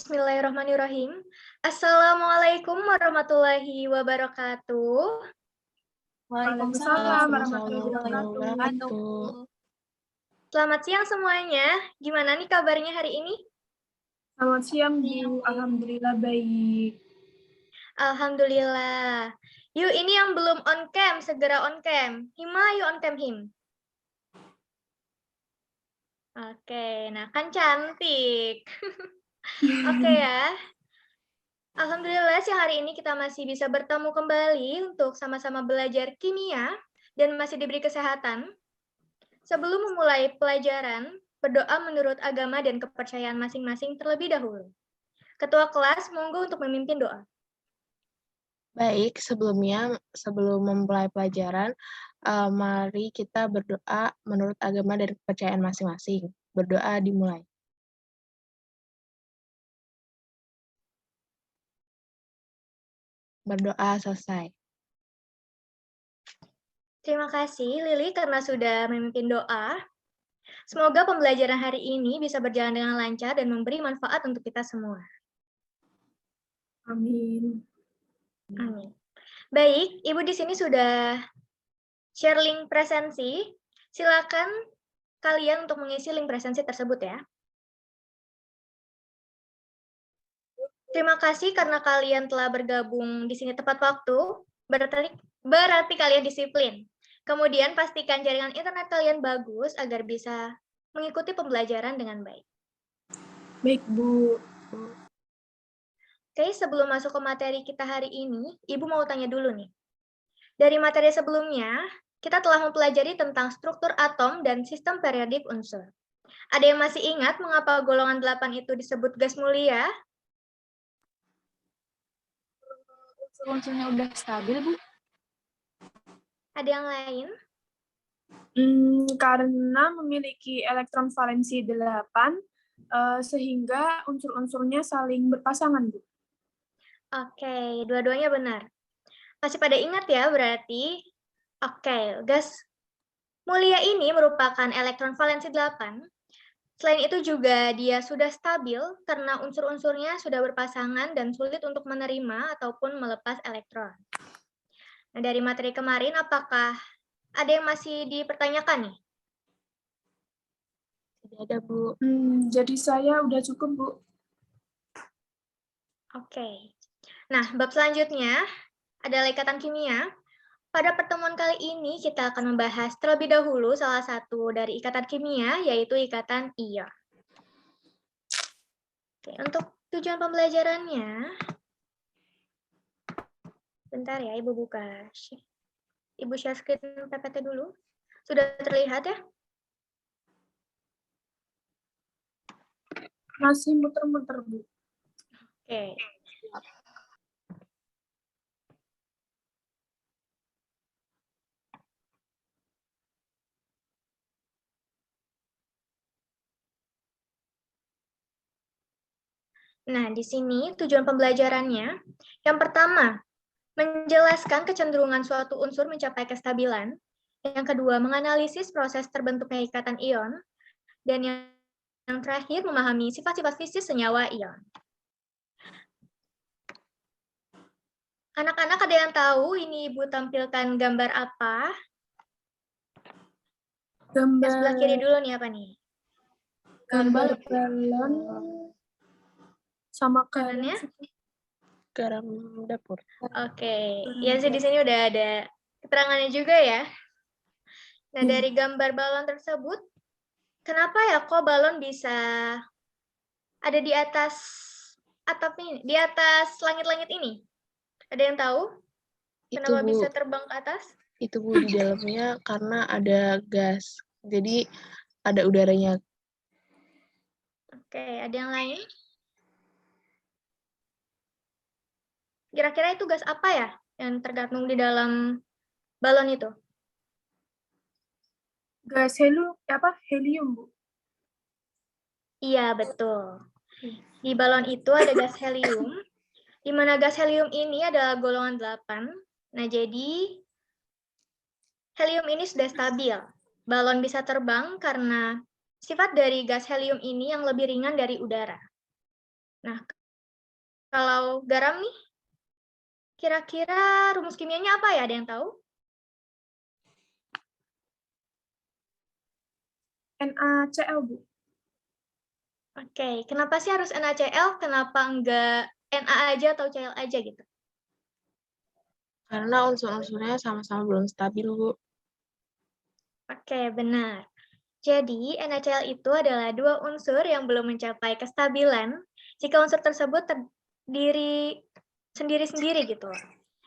Bismillahirrahmanirrahim. Assalamualaikum warahmatullahi wabarakatuh. Waalaikumsalam Waalaikumsalam warahmatullahi warahmatullahi wabarakatuh. wabarakatuh. Selamat siang semuanya. Gimana nih kabarnya hari ini? Selamat siang, Bu. Alhamdulillah baik. Alhamdulillah. Yuk, ini yang belum on cam, segera on cam. Hima, yuk on cam Him. Oke, nah kan cantik. Oke ya. Alhamdulillah siang hari ini kita masih bisa bertemu kembali untuk sama-sama belajar kimia dan masih diberi kesehatan. Sebelum memulai pelajaran, berdoa menurut agama dan kepercayaan masing-masing terlebih dahulu. Ketua kelas, monggo untuk memimpin doa. Baik, sebelum memulai pelajaran, mari kita berdoa menurut agama dan kepercayaan masing-masing. Berdoa dimulai. Berdoa selesai. Terima kasih Lili karena sudah memimpin doa. Semoga pembelajaran hari ini bisa berjalan dengan lancar dan memberi manfaat untuk kita semua. Amin. Amin. Baik, Ibu di sini sudah share link presensi. Silakan kalian untuk mengisi link presensi tersebut ya. Terima kasih karena kalian telah bergabung di sini tepat waktu. Berarti kalian disiplin. Kemudian pastikan jaringan internet kalian bagus agar bisa mengikuti pembelajaran dengan baik. Baik, Bu. Oke, sebelum masuk ke materi kita hari ini, Ibu mau tanya dulu nih. Dari materi sebelumnya, kita telah mempelajari tentang struktur atom dan sistem periodik unsur. Ada yang masih ingat mengapa golongan 8 itu disebut gas mulia? Unsur-unsurnya udah stabil, Bu? Ada yang lain? Karena memiliki elektron valensi 8, sehingga unsur-unsurnya saling berpasangan, Bu. Oke, dua-duanya benar. Masih pada ingat ya berarti? Oke, gas mulia ini merupakan elektron valensi 8. Selain itu juga dia sudah stabil karena unsur-unsurnya sudah berpasangan dan sulit untuk menerima ataupun melepas elektron. Nah, dari materi kemarin apakah ada yang masih dipertanyakan nih? Tidak ada, Bu. Jadi saya udah cukup, Bu. Oke. Nah, bab selanjutnya adalah ikatan kimia. Pada pertemuan kali ini kita akan membahas terlebih dahulu salah satu dari ikatan kimia, yaitu ikatan ion. Oke, untuk tujuan pembelajarannya, bentar ya, Ibu buka. Ibu share screen PPT dulu. Sudah terlihat ya? Masih muter-muter, Bu. Oke. Nah, di sini tujuan pembelajarannya. Yang pertama, menjelaskan kecenderungan suatu unsur mencapai kestabilan. Yang kedua, menganalisis proses terbentuknya ikatan ion. Dan yang terakhir, memahami sifat-sifat fisik senyawa ion. Anak-anak ada yang tahu ini Ibu tampilkan gambar apa? Gambar Yang sebelah kiri dulu nih apa nih? Gambar balon sama Kanannya? Garam dapur. Oke, ya sih di sini udah ada keterangannya juga ya. Nah, dari gambar balon tersebut, kenapa ya kok balon bisa ada di atas atap ini, di atas langit-langit ini? Ada yang tahu? Kenapa Itu, Bu. bisa terbang ke atas? Itu, Bu, di dalamnya karena ada gas. Jadi ada udaranya. Oke, ada yang lain? Kira-kira itu gas apa ya yang tergantung di dalam balon itu? Gas helium, Bu. Iya, betul. Di balon itu ada gas helium, di mana gas helium ini adalah golongan 8. Nah, jadi helium ini sudah stabil. Balon bisa terbang karena sifat dari gas helium ini yang lebih ringan dari udara. Nah, kalau garam nih, kira-kira rumus kimianya apa ya? Ada yang tahu? NaCl, Bu. Oke, kenapa sih harus NaCl? Kenapa enggak Na aja atau Cl aja gitu? Karena unsur-unsurnya sama-sama belum stabil, Bu. Oke, benar. Jadi, NaCl itu adalah dua unsur yang belum mencapai kestabilan jika unsur tersebut terdiri sendiri-sendiri gitu.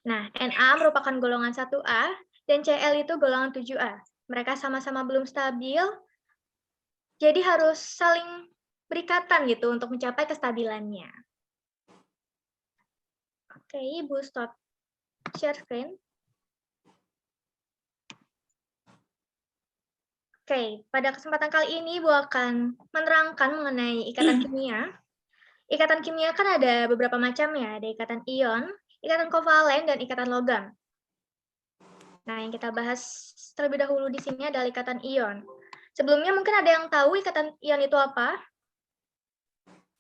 Nah, Na merupakan golongan 1A dan Cl itu golongan 7A. Mereka sama-sama belum stabil, jadi harus saling berikatan gitu untuk mencapai kestabilannya. Oke, Ibu stop share screen. Oke, pada kesempatan kali ini Ibu akan menerangkan mengenai ikatan kimia. Ikatan kimia kan ada beberapa macam ya, ada ikatan ion, ikatan kovalen, dan ikatan logam. Nah, yang kita bahas terlebih dahulu di sini adalah ikatan ion. Sebelumnya mungkin ada yang tahu ikatan ion itu apa?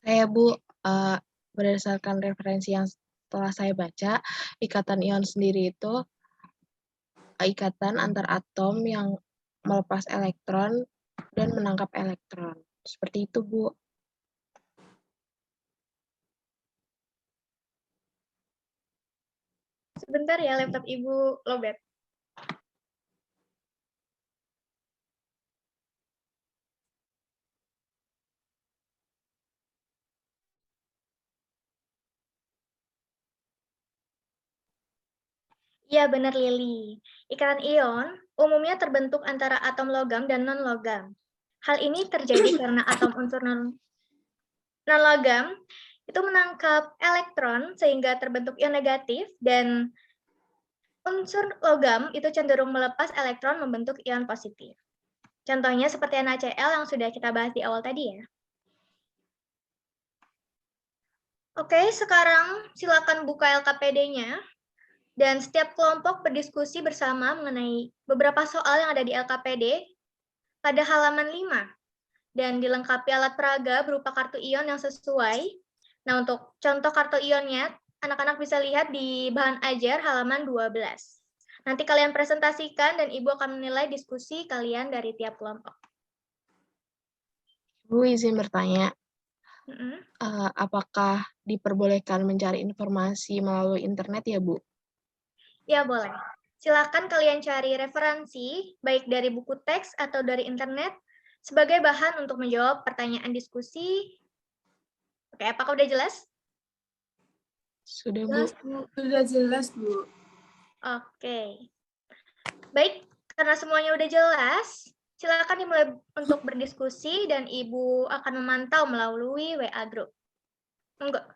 Saya, Bu, berdasarkan referensi yang setelah saya baca, ikatan ion sendiri itu ikatan antar atom yang melepas elektron dan menangkap elektron. Seperti itu, Bu. Sebentar ya, laptop Ibu lowbat. Iya, benar Lili. Ikatan ion umumnya terbentuk antara atom logam dan non-logam. Hal ini terjadi karena atom unsur non-logam itu menangkap elektron sehingga terbentuk ion negatif, dan unsur logam itu cenderung melepas elektron membentuk ion positif. Contohnya seperti NaCl yang sudah kita bahas di awal tadi ya. Oke, sekarang silakan buka LKPD-nya. Dan setiap kelompok berdiskusi bersama mengenai beberapa soal yang ada di LKPD pada halaman 5. Dan dilengkapi alat peraga berupa kartu ion yang sesuai. Nah, untuk contoh kartu ionnya, anak-anak bisa lihat di bahan ajar halaman 12. Nanti kalian presentasikan dan Ibu akan menilai diskusi kalian dari tiap kelompok. Bu, izin bertanya, Mm-mm. apakah diperbolehkan mencari informasi melalui internet ya, Bu? Ya, boleh. Silakan kalian cari referensi, baik dari buku teks atau dari internet, sebagai bahan untuk menjawab pertanyaan diskusi. Oke, apakah udah jelas? Sudah, Bu. Jelas, Bu. Sudah jelas, Bu. Oke. Baik, karena semuanya udah jelas, silakan dimulai untuk berdiskusi dan Ibu akan memantau melalui WA Group. Enggak.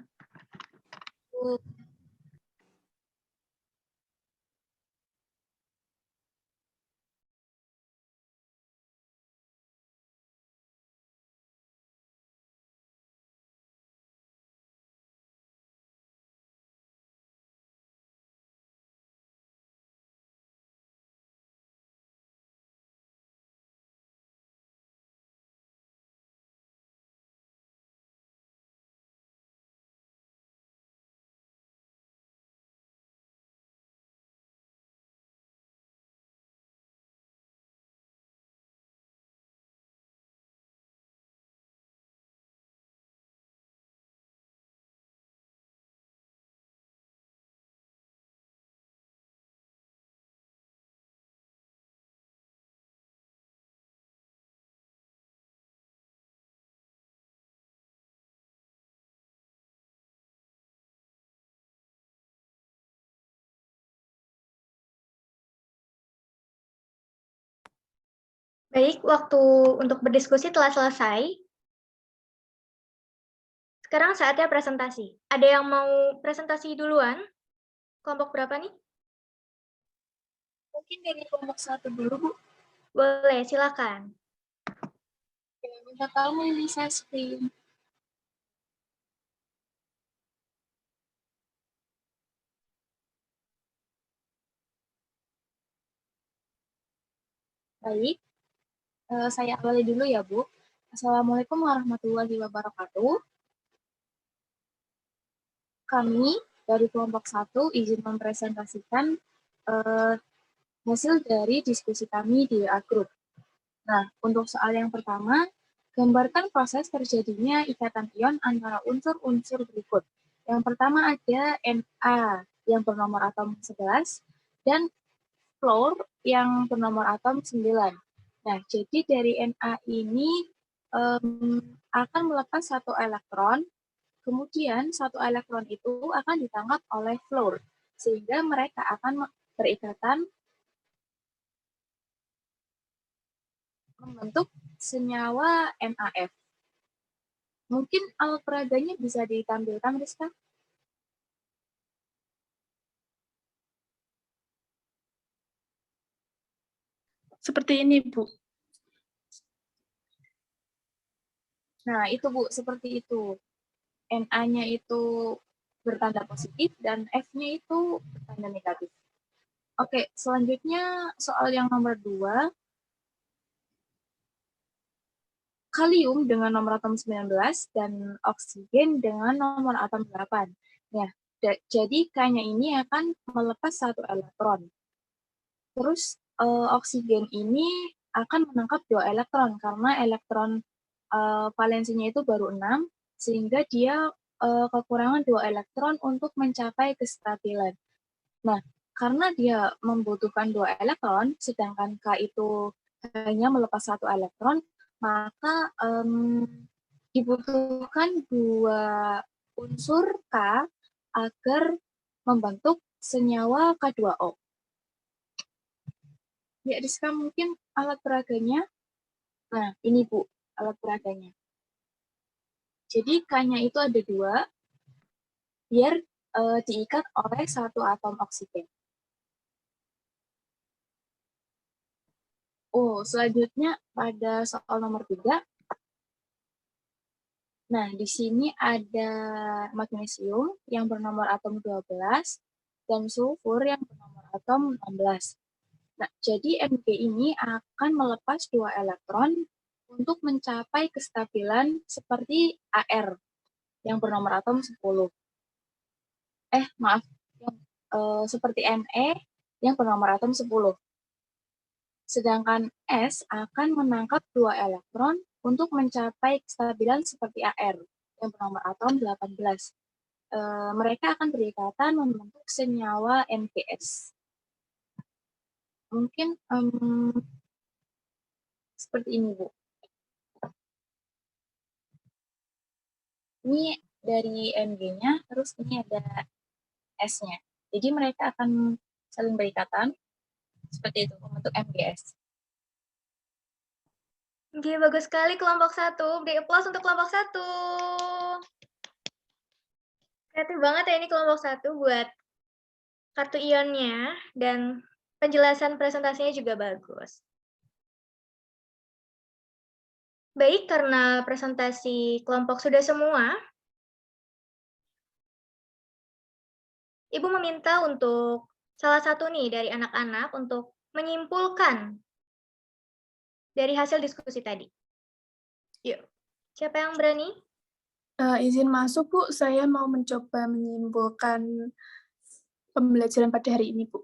Baik, waktu untuk berdiskusi telah selesai. Sekarang saatnya presentasi. Ada yang mau presentasi duluan? Kelompok berapa nih? Mungkin dari kelompok 1 dulu, Bu. Boleh, silakan. Minta kamu ini saya screen. Baik, saya awali dulu ya, Bu. Assalamualaikum warahmatullahi wabarakatuh. kami dari kelompok 1 izin mempresentasikan hasil dari diskusi kami di WA Group. Nah, untuk soal yang pertama, gambarkan proses terjadinya ikatan ion antara unsur-unsur berikut. Yang pertama ada Na yang bernomor atom 11 dan fluor yang bernomor atom 9. Nah, jadi dari Na ini akan melepas satu elektron, kemudian satu elektron itu akan ditangkap oleh fluor, sehingga mereka akan berikatan membentuk senyawa NaF. Mungkin alat peraganya bisa ditampilkan, Rizka? Seperti ini, Bu. Nah, itu Bu, seperti itu. Na-nya itu bertanda positif dan F-nya itu bertanda negatif. Oke, selanjutnya soal yang nomor 2. Kalium dengan nomor atom 19 dan oksigen dengan nomor atom 8. Nah, jadi K-nya ini akan melepas satu elektron. Terus oksigen ini akan menangkap 2 elektron karena elektron valensinya itu baru 6, sehingga dia kekurangan 2 elektron untuk mencapai kestabilan. Nah, karena dia membutuhkan 2 elektron, sedangkan K itu hanya melepas 1 elektron, maka dibutuhkan 2 unsur K agar membentuk senyawa K2O. Ya, Rizka, mungkin alat peraganya. Nah, ini Bu, alat peraganya. Jadi K-nya itu ada 2, biar diikat oleh satu atom oksigen. Oh, selanjutnya pada soal nomor 3. Nah, di sini ada magnesium yang bernomor atom 12 dan sulfur yang bernomor atom 16. Nah, jadi Mg ini akan melepas 2 elektron untuk mencapai kestabilan seperti Ar yang bernomor atom 10. Seperti Ne yang bernomor atom 10. Sedangkan S akan menangkap 2 elektron untuk mencapai kestabilan seperti Ar yang bernomor atom 18. Mereka akan berikatan membentuk senyawa NPS. Mungkin seperti ini, Bu. Ini dari Mg-nya, terus ini ada S-nya. Jadi mereka akan saling berikatan seperti itu membentuk MgS. Oke, bagus sekali kelompok 1. Beri aplaus untuk kelompok 1. Kreatif banget ya ini kelompok 1 buat kartu ionnya, dan penjelasan presentasinya juga bagus. Baik, karena presentasi kelompok sudah semua, Ibu meminta untuk salah satu nih dari anak-anak untuk menyimpulkan dari hasil diskusi tadi. Yuk, siapa yang berani? Izin masuk, Bu. Saya mau mencoba menyimpulkan pembelajaran pada hari ini, Bu.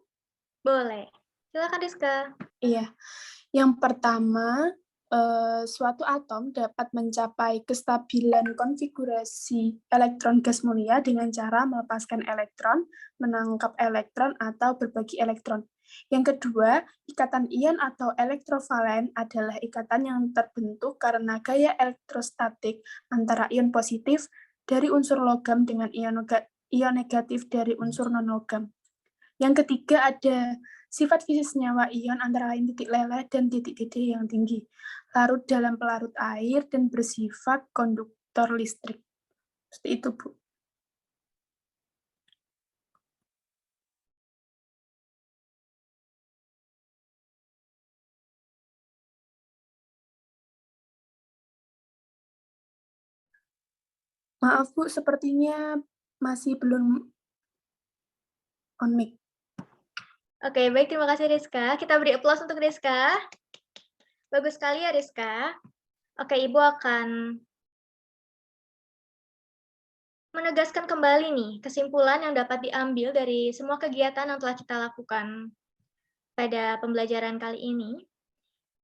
Boleh. Silakan, Rizka. Iya. Yang pertama, suatu atom dapat mencapai kestabilan konfigurasi elektron gas mulia dengan cara melepaskan elektron, menangkap elektron, atau berbagi elektron. Yang kedua, ikatan ion atau elektrovalen adalah ikatan yang terbentuk karena gaya elektrostatik antara ion positif dari unsur logam dengan ion negatif dari unsur non-logam. Yang ketiga ada sifat fisik senyawa ion antara lain titik leleh dan titik-titik yang tinggi, larut dalam pelarut air, dan bersifat konduktor listrik. Seperti itu, Bu. Maaf, Bu, sepertinya masih belum on mic. Oke, baik. Terima kasih, Rizka. Kita beri aplaus untuk Rizka. Bagus sekali ya, Rizka. Oke, Ibu akan menegaskan kembali nih kesimpulan yang dapat diambil dari semua kegiatan yang telah kita lakukan pada pembelajaran kali ini,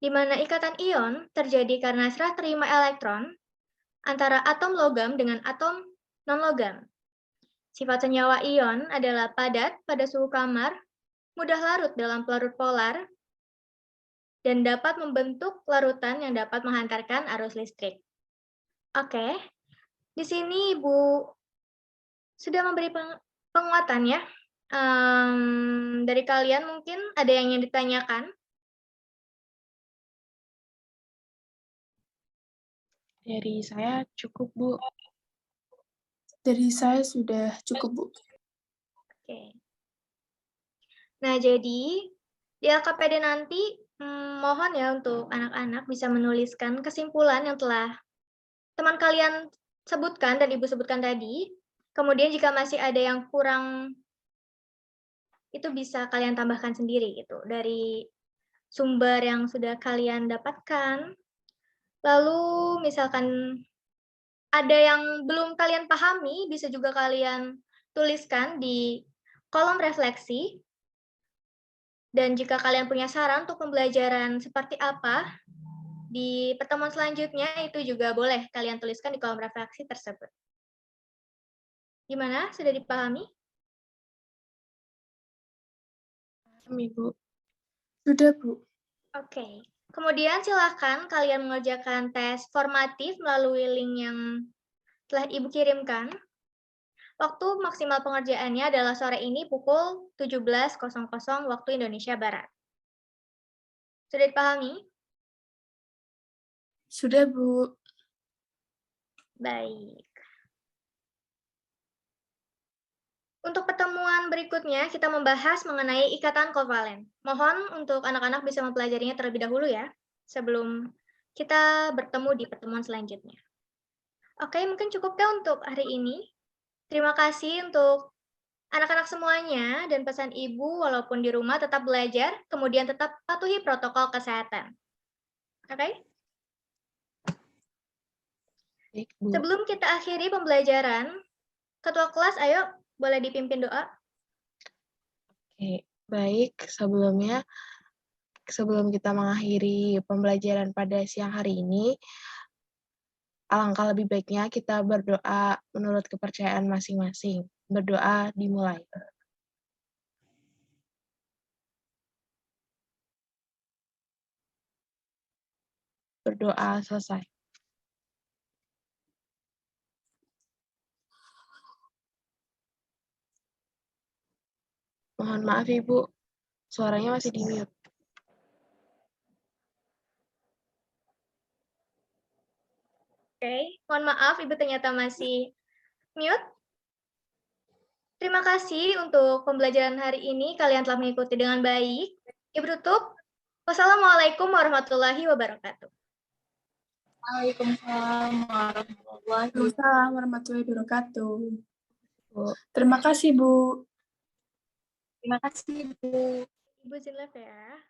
di mana ikatan ion terjadi karena serah terima elektron antara atom logam dengan atom non-logam. Sifat senyawa ion adalah padat pada suhu kamar, mudah larut dalam pelarut polar, dan dapat membentuk larutan yang dapat menghantarkan arus listrik. Oke, di sini Ibu sudah memberi penguatan ya. Dari kalian mungkin ada yang ingin ditanyakan? Dari saya cukup, Bu. Dari saya sudah cukup, Bu. Oke. Nah, jadi di LKPD nanti mohon ya untuk anak-anak bisa menuliskan kesimpulan yang telah teman kalian sebutkan dan Ibu sebutkan tadi. Kemudian jika masih ada yang kurang, itu bisa kalian tambahkan sendiri gitu dari sumber yang sudah kalian dapatkan. Lalu misalkan ada yang belum kalian pahami, bisa juga kalian tuliskan di kolom refleksi. Dan jika kalian punya saran untuk pembelajaran seperti apa di pertemuan selanjutnya, itu juga boleh kalian tuliskan di kolom refleksi tersebut. Gimana? Sudah dipahami? Ibu. Sudah, Bu. Oke. Kemudian silakan kalian mengerjakan tes formatif melalui link yang telah Ibu kirimkan. Waktu maksimal pengerjaannya adalah sore ini pukul 17.00 waktu Indonesia Barat. Sudah dipahami? Sudah, Bu. Baik. Untuk pertemuan berikutnya, kita membahas mengenai ikatan kovalen. Mohon untuk anak-anak bisa mempelajarinya terlebih dahulu ya, sebelum kita bertemu di pertemuan selanjutnya. Oke, mungkin cukupkah untuk hari ini? Terima kasih untuk anak-anak semuanya, dan pesan Ibu walaupun di rumah tetap belajar, kemudian tetap patuhi protokol kesehatan. Oke? Baik, Bu. Sebelum kita akhiri pembelajaran, Ketua kelas, ayo boleh dipimpin doa. Oke, baik. Sebelum kita mengakhiri pembelajaran pada siang hari ini, alangkah lebih baiknya kita berdoa menurut kepercayaan masing-masing. Berdoa dimulai. Berdoa selesai. Mohon maaf, Ibu. Suaranya masih di mute. Oke, mohon maaf Ibu ternyata masih mute. Terima kasih untuk pembelajaran hari ini. Kalian telah mengikuti dengan baik. Ibu tutup. Wassalamualaikum warahmatullahi wabarakatuh. Waalaikumsalam warahmatullahi wabarakatuh. Bu. Terima kasih, Bu. Terima kasih, Bu. Ibu izin live ya.